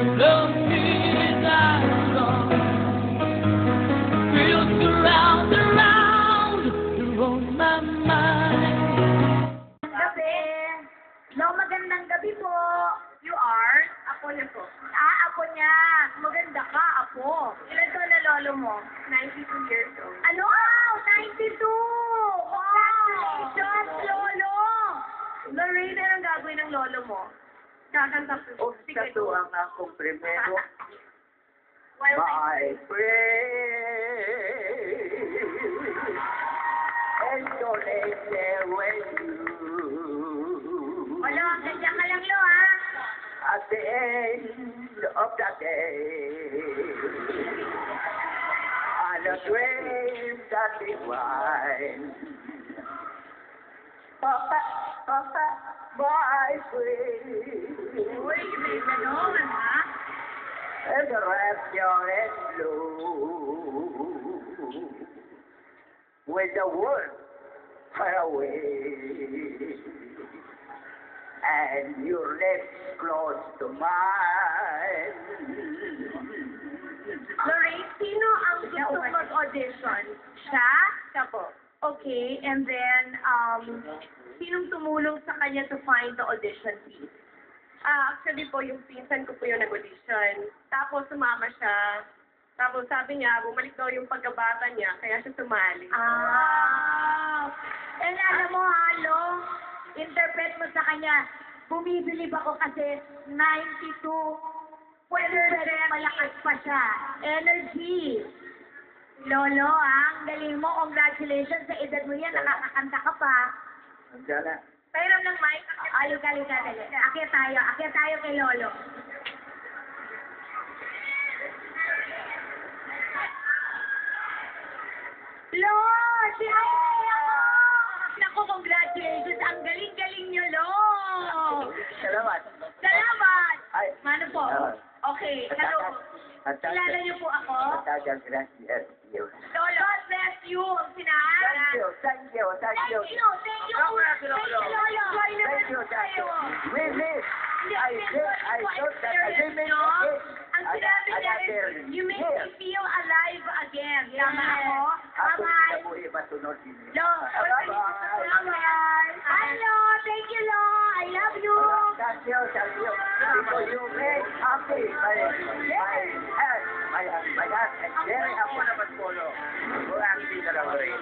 love me that strong. Feels surround around, you're on my mind. Gabi. No, magandang gabi po. You are? Apo niya po. Apo niya. Maganda ka, apo. Ilan taon na lolo mo? 92 years old. Ano? 92! Congratulations, Lolo! Lorraine, anong gagawin ng lolo mo? Kakanta po. Sa tuwang akong primero, While my praise, and don't let there when you, Olo, ganyan ka lang, Lo, ha? at the end of the day, on a train that is wine. Papa, Papa, my praise. Uy, may ganon, ha? And the rapture is low, with the world far away, and your lips close to mine. Lorraine, sino ang gusto mag-audition? Siya? Siya po. Okay, and then, sinong tumulong sa kanya to find the audition piece? Actually po, yung pinsan ko po yung nag-audition. Tapos sumama siya. Tapos sabi niya, bumalik daw yung pagkabata niya, kaya siya sumali. And alam mo, Lo, interpret mo sa kanya, bumibilib ako kasi 92. Pwede malakas pa siya. Energy. Lolo, ang galing mo. Congratulations sa edad mo yan. Nakakakanta ka pa. Andiyan na. Pairam ng mic. Halika. Akyat tayo kay Lolo. Lo, sinaya mo! Naku, congratulations. Ang galing-galing niyo, Lo. Salamat. Salamat. Ay, Mano po? Okay, hello. Kilala niyo po ako? Matagal, gracias. Lolo, bless you. Sinaya. Thank you. Thank you, Lolo. Thank you. Really, I thought that I didn't Ang sinabi niya is, you make me feel alive again. Tama ako? Bye-bye. Lo, bye-bye. Hello, thank you, Lo. I love you. Thank you. Because you make happy my heart. And very happy naman po, no? Kung ang hindi na lang rin.